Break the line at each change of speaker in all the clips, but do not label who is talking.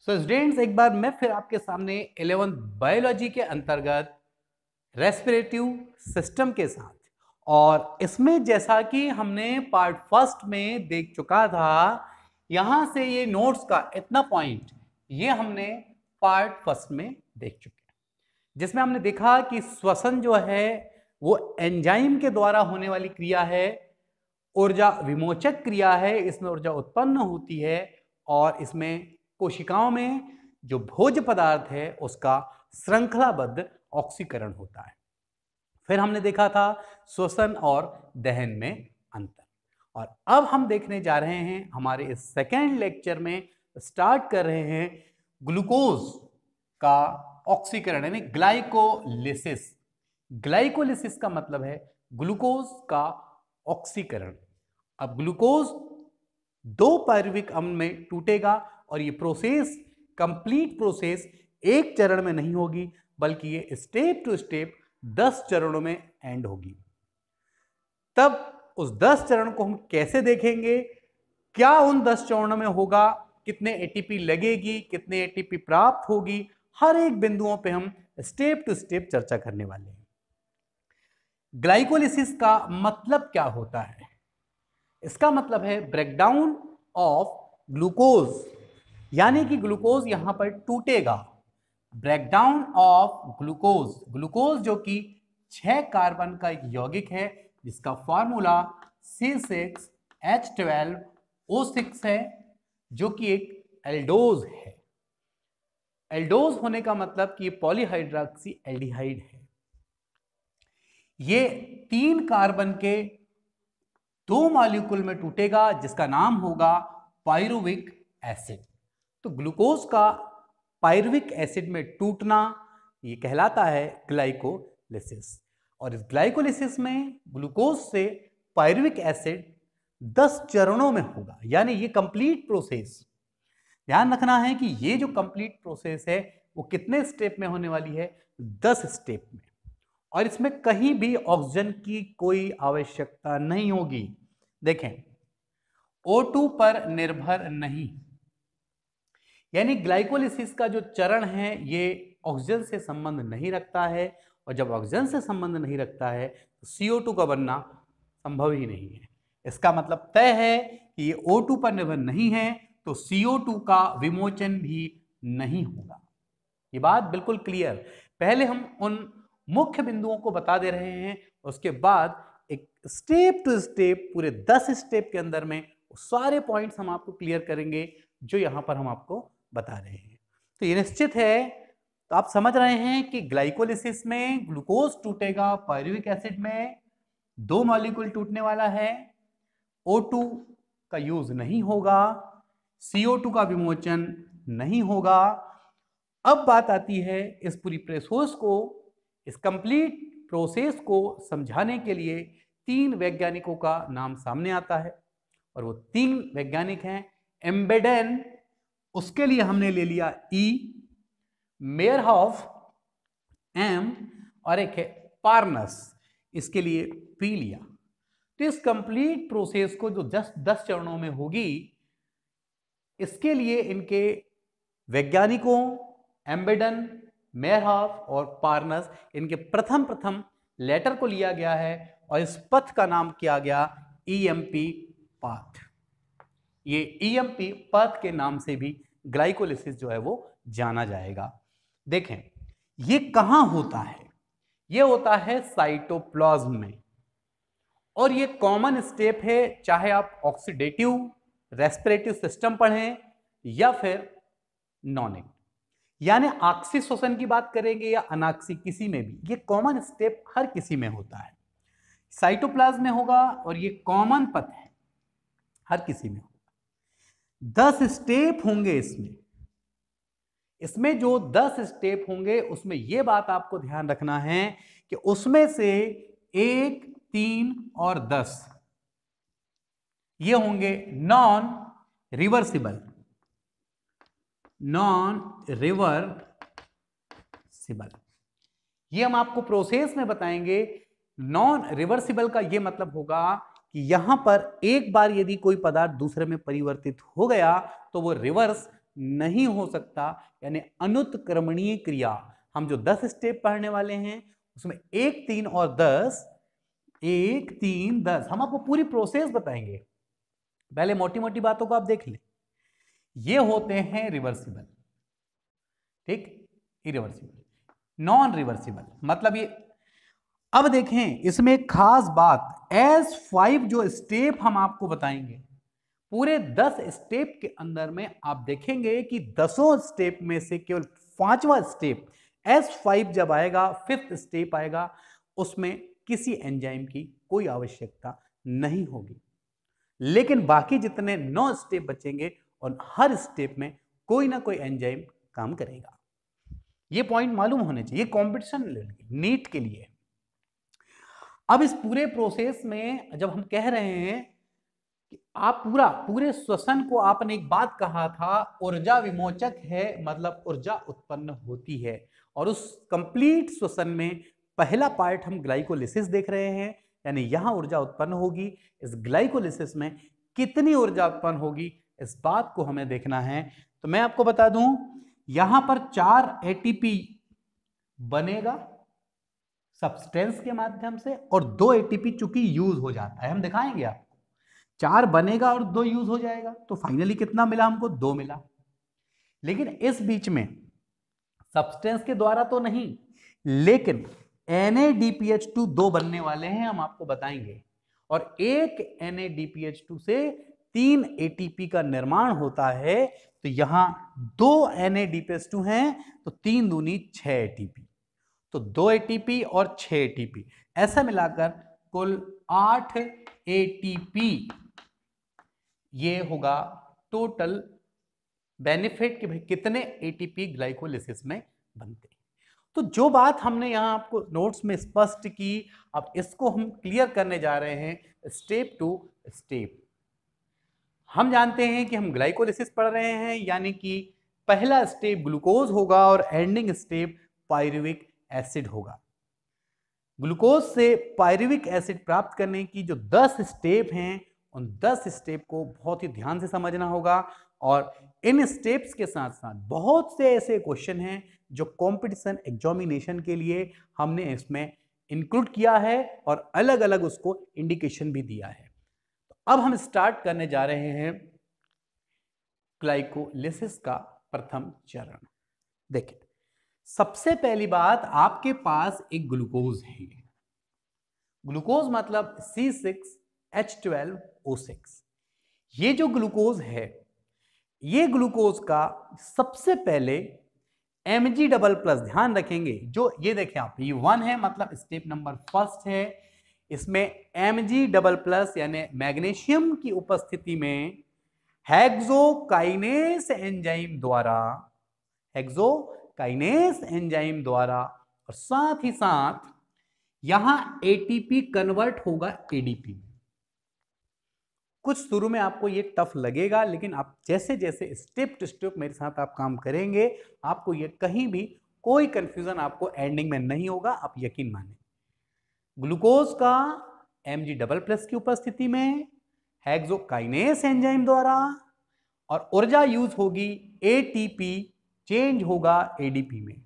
So students, एक बार मैं फिर आपके सामने 11th बायोलॉजी के अंतर्गत रेस्पिरेटिव सिस्टम के साथ, और इसमें जैसा कि हमने पार्ट फर्स्ट में देख चुका था, यहां से ये नोट्स का इतना पॉइंट ये हमने पार्ट फर्स्ट में देख चुके हैं, जिसमें हमने देखा कि श्वसन जो है वो एंजाइम के द्वारा होने वाली क्रिया है, ऊर्जा विमोचक क्रिया है, इसमें ऊर्जा उत्पन्न होती है और इसमें कोशिकाओं में जो भोज्य पदार्थ है उसका श्रृंखलाबद्ध ऑक्सीकरण होता है। फिर हमने देखा था श्वसन और दहन में अंतर, और अब हम देखने जा रहे हैं हमारे इस सेकेंड लेक्चर में स्टार्ट कर रहे हैं ग्लूकोज का ऑक्सीकरण यानी ग्लाइकोलिसिस। ग्लाइकोलिसिस का मतलब है ग्लूकोज का ऑक्सीकरण। अब ग्लूकोज दो पायरुविक अम्ल में टूटेगा और ये प्रोसेस, कंप्लीट प्रोसेस एक चरण में नहीं होगी, बल्कि ये स्टेप टू स्टेप 10 चरणों में एंड होगी। तब उस 10 चरण को हम कैसे देखेंगे, क्या उन 10 चरणों में होगा, कितने एटीपी लगेगी, कितने एटीपी प्राप्त होगी, हर एक बिंदुओं पे हम स्टेप टू स्टेप चर्चा करने वाले हैं। ग्लाइकोलिसिस का मतलब क्या होता है? इसका मतलब है ब्रेकडाउन ऑफ ग्लूकोज, यानी कि ग्लूकोज यहां पर टूटेगा। ब्रेकडाउन ऑफ ग्लूकोज, ग्लूकोज जो कि 6 कार्बन का एक यौगिक है जिसका फॉर्मूला C6H12O6 है, जो कि एक एल्डोज है। एल्डोज होने का मतलब कि पॉलीहाइड्रोक्सी एल्डिहाइड है। ये 3 कार्बन के 2 मॉलिक्यूल में टूटेगा जिसका नाम होगा पायरुविक एसिड। तो ग्लूकोज का पायरुविक एसिड में टूटना ये कहलाता है ग्लाइकोलिसिस, और इस ग्लाइकोलिसिस में ग्लूकोज से पायरुविक एसिड 10 चरणों में होगा, यानी ये कंप्लीट प्रोसेस, ध्यान रखना है कि ये जो कंप्लीट प्रोसेस है वो कितने स्टेप में होने वाली है, 10 स्टेप में, और इसमें कहीं भी ऑक्सीजन की कोई आवश्यकता नहीं होगी। देखें, O2 पर निर्भर नहीं, यानी ग्लाइकोलिसिस का जो चरण है ये ऑक्सीजन से संबंध नहीं रखता है, और जब ऑक्सीजन से संबंध नहीं रखता है तो CO2 का बनना संभव ही नहीं है। इसका मतलब तय है कि ये O2 पर निर्भर नहीं है, तो CO2 का विमोचन भी नहीं होगा। ये बात बिल्कुल क्लियर। पहले हम उन मुख्य बिंदुओं को बता दे रहे हैं, उसके बाद एक स्टेप टू स्टेप पूरे 10 स्टेप के अंदर में सारे पॉइंट्स हम आपको क्लियर करेंगे जो यहां पर हम आपको बता रहे हैं। तो ये निश्चित है, तो आप समझ रहे हैं कि ग्लाइकोलिसिस में ग्लूकोज टूटेगा, पायरुविक एसिड में 2 मॉलिक्यूल टूटने वाला है, O2 का यूज नहीं होगा, CO2 का विमोचन नहीं होगा। अब बात आती है इस पूरी प्रोसेस को, इस कंप्लीट प्रोसेस को समझाने के लिए 3 वैज्ञानिकों का नाम सामने आता है, और वो 3 वैज्ञानिक हैं एम्बेडेन, उसके लिए हमने ले लिया E, मेयरहॉफ M, और एक है पार्नस, इसके लिए P लिया। तो इस कंप्लीट प्रोसेस को जो 10 चरणों में होगी, इसके लिए इनके वैज्ञानिकों एम्बेडन, मेयरहॉफ और पार्नस, इनके प्रथम लेटर को लिया गया है और इस पथ का नाम किया गया EMP पाथ। ये EMP पथ के नाम से भी ग्लाइकोलिसिस जो है वो जाना जाएगा। देखें, ये कहां होता है? ये होता है साइटोप्लाज्म में, और ये कॉमन स्टेप है, चाहे आप ऑक्सीडेटिव रेस्पिरेटिव सिस्टम पढ़ें या फिर नॉनिक, यानी आक्सी श्वसन की बात करेंगे या अनाक्सी, किसी में भी ये कॉमन स्टेप हर किसी में होता है। साइटोप्लाज्म में होगा और ये कॉमन पथ है, हर किसी में होगा। 10 स्टेप होंगे इसमें जो 10 स्टेप होंगे उसमें यह बात आपको ध्यान रखना है कि उसमें से 1, 3 और 10 ये होंगे नॉन रिवर्सिबल। ये हम आपको प्रोसेस में बताएंगे। नॉन रिवर्सिबल का ये मतलब होगा कि यहां पर एक बार यदि कोई पदार्थ दूसरे में परिवर्तित हो गया तो वो रिवर्स नहीं हो सकता, यानी अनुत्क्रमणीय क्रिया। हम जो 10 स्टेप पढ़ने वाले हैं उसमें 1, 3 और 10, 1, 3, 10 हम आपको पूरी प्रोसेस बताएंगे। पहले मोटी मोटी बातों को आप देख लें। ये होते हैं रिवर्सिबल, ठीक, इरिवर्सिबल, नॉन रिवर्सिबल, मतलब ये। अब देखें इसमें एक खास बात, S5 जो स्टेप हम आपको बताएंगे, पूरे 10 स्टेप के अंदर में आप देखेंगे कि 10 स्टेप में से केवल 5वां स्टेप S5 जब आएगा, 5th स्टेप आएगा, उसमें किसी एंजाइम की कोई आवश्यकता नहीं होगी। लेकिन बाकी जितने 9 स्टेप बचेंगे और हर स्टेप में कोई ना कोई एंजाइम काम करेगा। ये पॉइंट मालूम होने चाहिए कंपटीशन नीट के लिए। अब इस पूरे प्रोसेस में जब हम कह रहे हैं कि आप पूरे श्वसन को, आपने एक बात कहा था ऊर्जा विमोचक है, मतलब ऊर्जा उत्पन्न होती है। और उस कंप्लीट श्वसन में पहला पार्ट हम ग्लाइकोलिसिस देख रहे हैं, यानी यहां ऊर्जा उत्पन्न होगी। इस ग्लाइकोलिसिस में कितनी ऊर्जा उत्पन्न होगी, इस बात को हमें देखना है। तो मैं आपको बता दूं, यहां पर 4 एटीपी बनेगा सब्सटेंस के माध्यम से, और 2 एटीपी चूंकि यूज हो जाता है, हम दिखाएंगे आपको। 4 बनेगा और 2 यूज हो जाएगा, तो फाइनली कितना मिला हमको, 2 मिला। लेकिन इस बीच में सब्सटेंस के द्वारा तो नहीं, लेकिन NADPH2 2 बनने वाले हैं, हम आपको बताएंगे। और एक NADPH2 से 3 ATP का निर्माण होता है। तो यहां 2 NADPH2 हैं, तो 3 दूनी 6 ATP, तो 2 ATP और 6 ATP, ऐसा मिलाकर कुल 8 ATP ये होगा टोटल बेनिफिट कि भाई कितने एटीपी ग्लाइकोलिसिस में बनते हैं। तो जो बात हमने यहां आपको नोट्स में स्पष्ट की, अब इसको हम क्लियर करने जा रहे हैं स्टेप टू स्टेप। हम जानते हैं कि हम ग्लाइकोलिसिस पढ़ रहे हैं, यानी कि पहला स्टेप ग्लूकोज होगा और एंडिंग स्टेप पायरुविक एसिड होगा। ग्लूकोज से पायरुविक एसिड प्राप्त करने की जो 10 स्टेप हैं, उन 10 स्टेप को बहुत ही ध्यान से समझना होगा। और इन स्टेप्स के साथ साथ बहुत से ऐसे क्वेश्चन हैं जो कंपटीशन एग्जामिनेशन के लिए हमने इसमें इंक्लूड किया है और अलग अलग उसको इंडिकेशन भी दिया है। तो अब हम स्टार्ट करने जा रहे हैं ग्लाइकोलिसिस का प्रथम चरण। देखिए, सबसे पहली बात, आपके पास एक ग्लूकोज है। ग्लूकोज मतलब C6H12O6। ये जो ग्लूकोज है, ये ग्लूकोज का सबसे पहले Mg डबल प्लस, ध्यान रखेंगे, जो ये देखें आप, ये 1 है, मतलब स्टेप नंबर फर्स्ट है। इसमें Mg डबल प्लस यानी मैग्नीशियम की उपस्थिति में हेक्सोकाइनेस एंजाइम द्वारा और साथ ही साथ यहां एटीपी कन्वर्ट होगा एडीपी में। कुछ शुरू में आपको ये टफ लगेगा, लेकिन आप जैसे जैसे स्टेप टू स्टेप मेरे साथ आप काम करेंगे, आपको ये कहीं भी कोई कंफ्यूजन आपको एंडिंग में नहीं होगा, आप यकीन माने। ग्लूकोज का Mg डबल प्लस की उपस्थिति में हेक्सोकाइनेस एंजाइम द्वारा, और ऊर्जा यूज होगी एटीपी, चेंज होगा एडीपी में।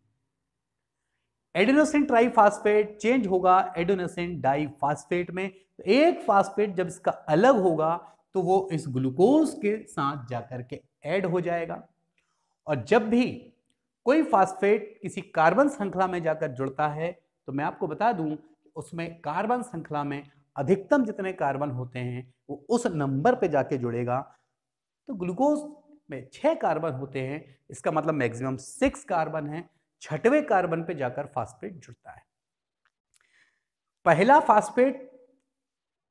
एडेनोसिन ट्राइफॉस्फेट चेंज होगा एडेनोसिन डाइफॉस्फेट में। तो एक फास्फेट जब इसका अलग होगा तो वो इस ग्लूकोज के साथ जाकर के ऐड हो जाएगा। और जब भी कोई फास्फेट किसी कार्बन श्रृंखला में जाकर जुड़ता है, तो मैं आपको बता दूं उसमें कार्बन श्रृंखला में अधिकतम जितने कार्बन होते हैं वो उस नंबर पे जाके जुड़ेगा। तो ग्लूकोज में 6 कार्बन होते हैं, इसका मतलब मैक्सिमम 6 कार्बन है। 6वें कार्बन पे जाकर फास्फेट जुड़ता है। पहला फास्फेट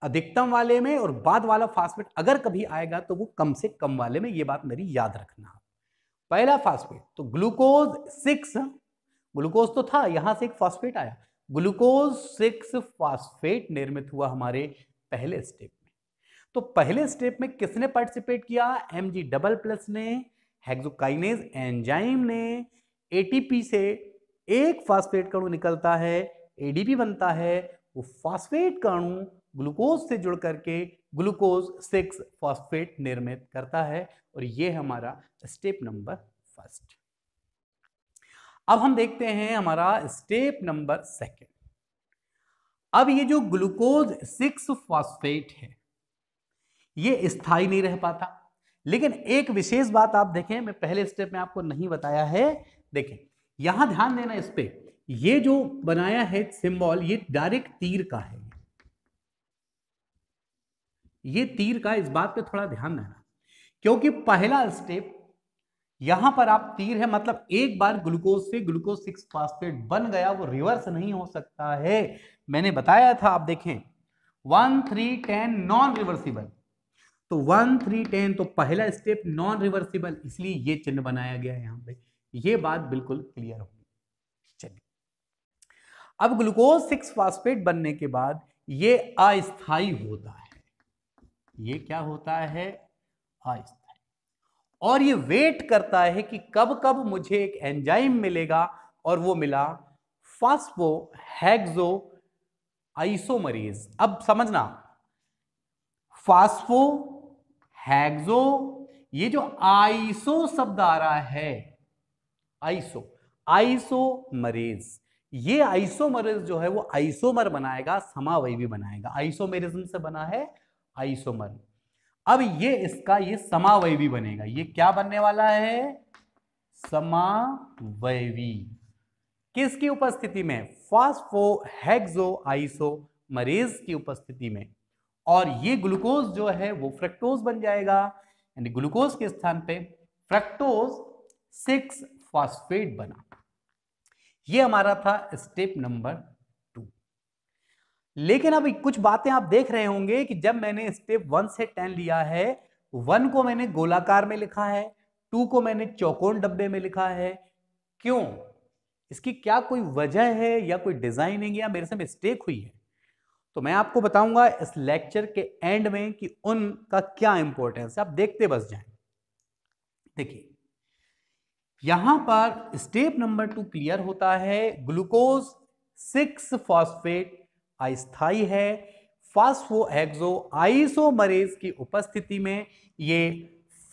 अधिकतम वाले में और बाद वाला फास्फेट अगर कभी आएगा तो वो कम से कम वाले में, ये बात मेरी याद रखना। पहला फास्फेट तो ग्लूकोज 6, ग्लूकोज तो था, यहां से एक फास्फेट आया, ग्लूकोज 6 फास्फेट निर्मित हुआ हमारे पहले स्टेप में। तो पहले स्टेप में किसने पार्टिसिपेट किया? Mg डबल प्लस ने, हेक्सोकाइनेज एंजाइम ने। एटीपी से एक फास्फेट का अणु निकलता है, एडीपी बनता है। वो फास्फेट का अणु ग्लूकोज से जुड़ करके ग्लूकोज 6 फॉस्फेट निर्मित करता है, और ये हमारा स्टेप नंबर फर्स्ट। अब हम देखते हैं हमारा स्टेप नंबर सेकेंड। अब ये जो ग्लूकोज 6 फॉस्फेट है ये स्थायी नहीं रह पाता, लेकिन एक विशेष बात आप देखें, मैं पहले स्टेप में आपको नहीं बताया है। देखें यहां ध्यान देना इस पे, ये जो बनाया है सिंबल ये डायरेक्ट तीर का है, ये तीर का, इस बात पे थोड़ा ध्यान देना, क्योंकि पहला स्टेप यहां पर आप तीर है मतलब एक बार ग्लूकोज से ग्लूकोज 6 फॉस्फेट बन गया, वो रिवर्स नहीं हो सकता है। मैंने बताया था, आप देखें 1 3 10 नॉन रिवर्सिबल, तो 1 3 10 तो पहला स्टेप नॉन रिवर्सिबल, इसलिए ये चिन्ह बनाया गया है यहां पे। ये बात बिल्कुल क्लियर होगी। चलिए अब ग्लूकोज 6 फॉस्फेट बनने के बाद ये अस्थाई होता है, ये क्या होता है, अस्थाई, और ये वेट करता है कि कब कब मुझे एक एंजाइम मिलेगा, और वो मिला फास्फोहेक्सो आइसोमरेज। अब समझना, फास्फो हेक्सो, ये जो आइसो शब्द आ रहा है, आइसोमरेज, ये आइसोमरेज जो है वो आइसोमर बनाएगा, समावयवी बनाएगा। आइसोमेरिज्म से बना है आइसोमर। अब ये इसका ये समावयवी बनेगा, ये क्या बनने वाला है, समावयवी, किसकी उपस्थिति में, फास्फोहेक्सो आइसोमरेज की उपस्थिति में, और ये ग्लूकोज जो है वो फ्रक्टोज बन जाएगा, यानी ग्लूकोज के स्थान पे फ्रक्टोज 6 फॉस्फेट बना। ये हमारा था स्टेप नंबर 2। लेकिन अब कुछ बातें आप देख रहे होंगे कि जब मैंने स्टेप 1 से 10 लिया है, 1 को मैंने गोलाकार में लिखा है, 2 को मैंने चौकोन डब्बे में लिखा है, क्यों, इसकी क्या कोई वजह है या कोई डिजाइनिंग या मेरे से मिस्टेक हुई है, तो मैं आपको बताऊंगा इस लेक्चर के एंड में कि उनका क्या इंपॉर्टेंस है, आप देखते बस जाएं। देखिए यहां पर स्टेप नंबर 2 क्लियर होता है, ग्लूकोज 6 फॉस्फेट अस्थाई है, फास्फोहेक्सो आइसोमरेज की उपस्थिति में ये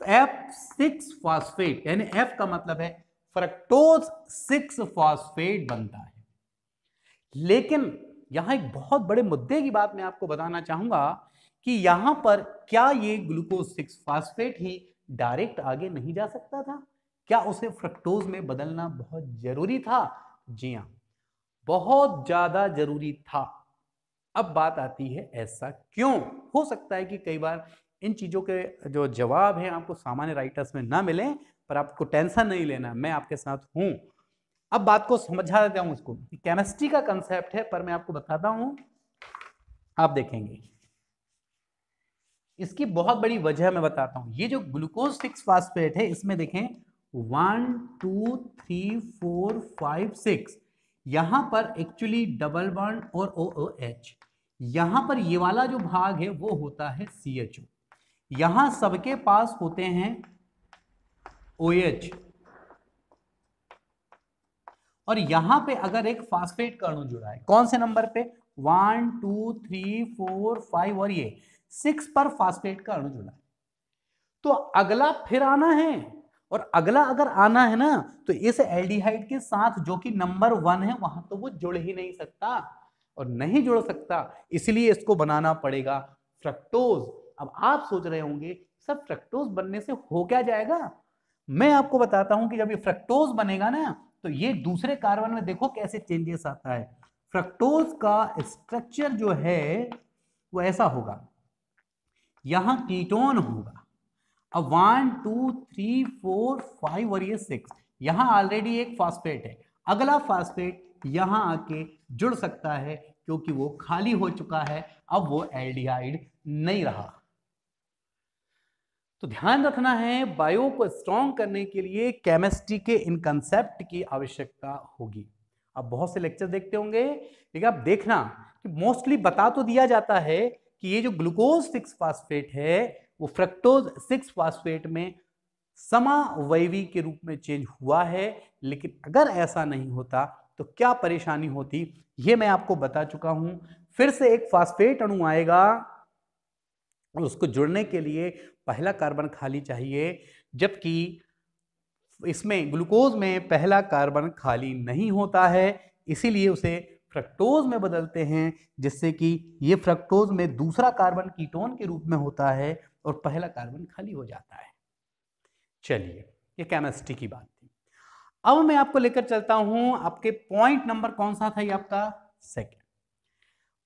F6 फॉस्फेट, यानी F का मतलब है फ्रक्टोज 6 फॉस्फेट बनता है। लेकिन यहां एक बहुत बड़े मुद्दे की बात मैं आपको बताना चाहूंगा कि यहां पर क्या ये ग्लूकोज 6 फॉस्फेट ही डायरेक्ट आगे नहीं जा सकता था, क्या उसे फ्रक्टोज में बदलना बहुत जरूरी था? जी हां, बहुत ज्यादा जरूरी था। अब बात आती है ऐसा क्यों? हो सकता है कि कई बार इन चीजों के जो जवाब हैं आपको सामान्य राइटर्स में ना मिले, पर आपको टेंशन नहीं लेना, मैं आपके साथ हूं। अब बात को समझा देता हूं, इसको केमिस्ट्री का कंसेप्ट है, पर मैं आपको बताता हूं, आप देखेंगे इसकी बहुत बड़ी वजह मैं बताता हूं। ये जो ग्लूकोज 6 फॉस्फेट है, इसमें देखें 1 2 3 4 5 6, यहां पर एक्चुअली डबल बॉन्ड और OOH, यहां पर ये वाला जो भाग है वो होता है CHO, यहां सबके पास होते हैं OH, और यहां पे अगर एक फास्फेट का अणु जुड़ा है, कौन से नंबर पे, 1 2 3 4 5 और ये 6 पर फास्फेट का अणु जुड़ा है, तो अगला फिर आना है, और अगला अगर आना है ना तो इस एल्डिहाइड के साथ जो कि नंबर 1 है वहां तो वो जुड़ ही नहीं सकता, और नहीं जुड़ सकता इसलिए इसको बनाना पड़ेगा फ्रक्टोज। अब आप सोच रहे होंगे सब फ्रक्टोज बनने से हो क्या जाएगा, मैं आपको बताता हूं कि जब ये फ्रक्टोज बनेगा ना तो ये दूसरे कार्बन में देखो कैसे चेंजेस आता है। फ्रक्टोज का स्ट्रक्चर जो है वो ऐसा होगा, यहां कीटोन होगा, अब 1 2 3 4 5 और ये 6, यहां ऑलरेडी एक फास्फेट है, अगला फास्फेट यहां आके जुड़ सकता है क्योंकि वो खाली हो चुका है, अब वो एल्डिहाइड नहीं रहा। तो ध्यान रखना है, बायो को स्ट्रॉन्ग करने के लिए केमिस्ट्री के इन कंसेप्ट की आवश्यकता होगी। अब बहुत से लेक्चर देखते होंगे, लेकिन आप देखना कि मोस्टली बता तो दिया जाता है कि ये जो ग्लूकोज 6 फॉस्फेट है वो फ्रक्टोज 6 फॉस्फेट में समावयवी के रूप में चेंज हुआ है, लेकिन अगर ऐसा नहीं होता तो क्या परेशानी होती, ये मैं आपको बता चुका हूं। फिर से एक फास्फेट अणु आएगा और उसको जुड़ने के लिए पहला कार्बन खाली चाहिए, जबकि इसमें ग्लूकोज में पहला कार्बन खाली नहीं होता है, इसीलिए उसे फ्रक्टोज में बदलते हैं, जिससे कि ये फ्रक्टोज में दूसरा कार्बन कीटोन के रूप में होता है और पहला कार्बन खाली हो जाता है। चलिए, ये केमिस्ट्री की बात थी। अब मैं आपको लेकर चलता हूं, आपके पॉइंट नंबर कौन सा था, ये आपका सेकंड।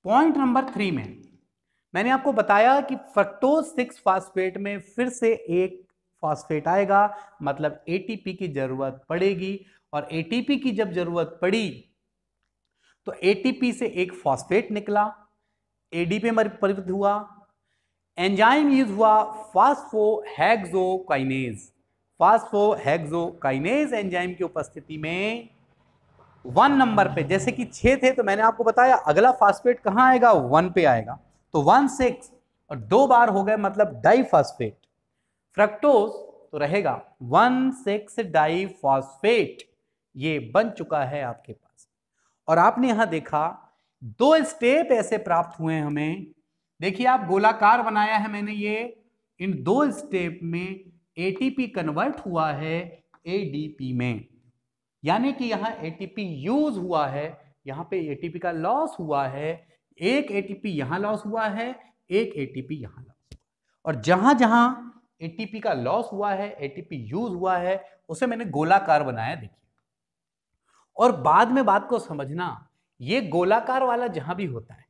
पॉइंट नंबर 3 में मैंने आपको बताया कि फ्रक्टोज 6 फास्फेट में फिर से एक फास्फेट आएगा, मतलब एटीपी की जरूरत पड़ेगी, और एटीपी की जब जरूरत पड़ी तो एटीपी से एक फास्फेट निकला, एडीपी में परिवर्तित हुआ, एंजाइम यूज हुआ फास्फोहेक्सोकाइनेज। फास्फोहेक्सोकाइनेज एंजाइम की उपस्थिति में 1 नंबर पे, जैसे कि 6 थे तो मैंने आपको बताया अगला फास्फेट कहां आएगा, 1 पे आएगा, तो 1 6 और 2 बार हो गए, मतलब डाइफास्फेट। फ्रक्टोज तो रहेगा 1 6 डाइफास्फेट, ये बन चुका है आपके पास। और आपने यहां देखा 2 स्टेप ऐसे प्राप्त हुए हमें। देखिए, आप गोलाकार बनाया है मैंने ये, इन 2 स्टेप में एटीपी कन्वर्ट हुआ है एडीपी में, यानी कि यहां एटीपी यूज हुआ है, यहां पे एटीपी का लॉस हुआ है। एक एटीपी यहां लॉस हुआ है, एक एटीपी यहां लॉस हुआ, और जहां जहां एटीपी का लॉस हुआ है, एटीपी यूज हुआ है, उसे मैंने गोलाकार बनाया। देखिए, और बाद में बात को समझना, ये गोलाकार वाला जहां भी होता है,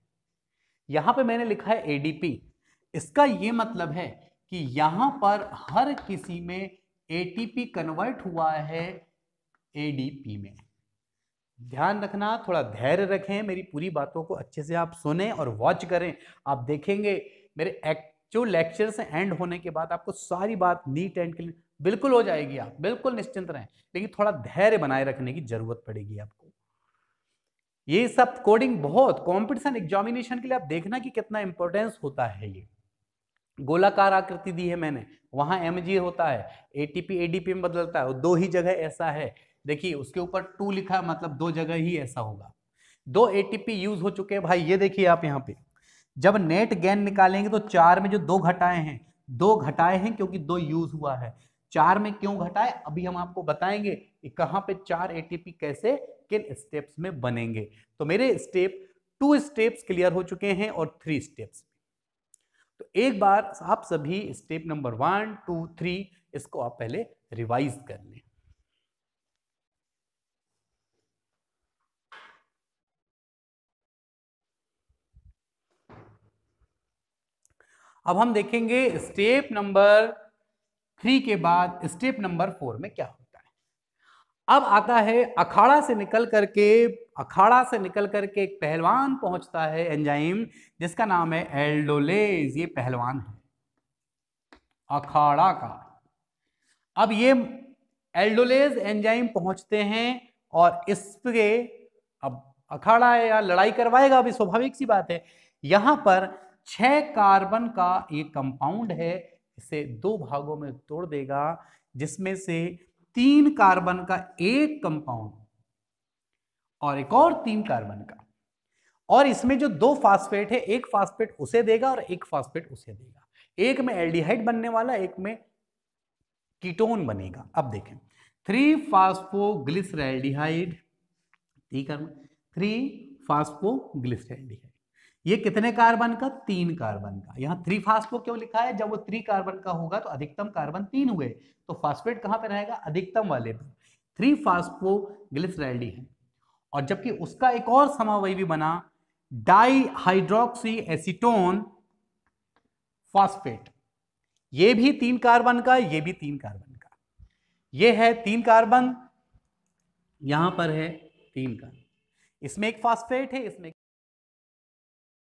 यहां पे मैंने लिखा है एडीपी, इसका ये मतलब है कि यहां पर हर किसी में एटीपी कन्वर्ट हुआ है एडीपी में। ध्यान रखना, थोड़ा धैर्य रखें, मेरी पूरी बातों को अच्छे से आप सुने और वॉच करें। आप देखेंगे मेरे एक्चुअल लेक्चर से एंड होने के बाद आपको सारी बात नीट एंड क्लीन बिल्कुल हो जाएगी, आप बिल्कुल निश्चिंत रहें, लेकिन थोड़ा धैर्य बनाए रखने की जरूरत पड़ेगी आपको। ये सब कोडिंग बहुत कॉम्पिटिशन एग्जामिनेशन के लिए आप देखना कि कितना इंपॉर्टेंस होता है। ये गोलाकार आकृति दी है मैंने, वहां एमजी होता है, एटीपी एडीपी में बदलता है, और 2 ही जगह ऐसा है। देखिए, उसके ऊपर 2 लिखा है, मतलब 2 जगह ही ऐसा होगा। 2 एटीपी यूज हो चुके हैं भाई, ये देखिए आप यहाँ पे जब नेट गेन निकालेंगे तो 4 में जो 2 घटाए हैं, 2 घटाए हैं क्योंकि 2 यूज हुआ है। 4 में क्यों घटाए, अभी हम आपको बताएंगे कि कहां पे 4 एटीपी कैसे किन स्टेप्स में बनेंगे। तो मेरे स्टेप 2 स्टेप्स क्लियर हो चुके हैं और 3 स्टेप्स। तो एक बार आप सभी स्टेप नंबर 1 2 3 इसको आप पहले रिवाइज कर लें। अब हम देखेंगे स्टेप नंबर 3 के बाद स्टेप नंबर 4 में क्या होता है। अब आता है अखाड़ा से निकल करके एक पहलवान पहुंचता है एंजाइम, जिसका नाम है एल्डोलेज। ये पहलवान है अखाड़ा का। अब ये एल्डोलेज एंजाइम पहुंचते हैं और इसके अब अखाड़ा है या लड़ाई करवाएगा, अभी स्वाभाविक सी बात है। यहां पर 6 कार्बन का एक कंपाउंड है, इसे 2 भागों में तोड़ देगा, जिसमें से 3 कार्बन का एक कंपाउंड और एक और 3 कार्बन का, और इसमें जो 2 फास्फेट है, एक फास्फेट उसे देगा और एक फास्फेट उसे देगा। एक में एल्डिहाइड बनने वाला, एक में कीटोन बनेगा। अब देखें 3 फास्फोग्लिसरैल्डिहाइड, 3 फास्फोग्लिसरैल्डिहाइड, ये कितने कार्बन का, 3 कार्बन का। यहां 3 फास्फो क्यों लिखा है, जब वो 3 कार्बन का होगा तो अधिकतम कार्बन 3 हुए, तो फास्फेट कहां पे रहेगा, अधिकतम वाले पर। 3 फास्फोग्लिसरैल्डिहाइड, और जबकि उसका एक और समावयवी बना डाइहाइड्रोक्सी एसीटोन फास्फेट, ये भी 3 कार्बन का, ये भी 3 कार्बन का। ये है 3 कार्बन, यहां पर है 3 कार्बन, इसमें एक फास्फेट है, इसमें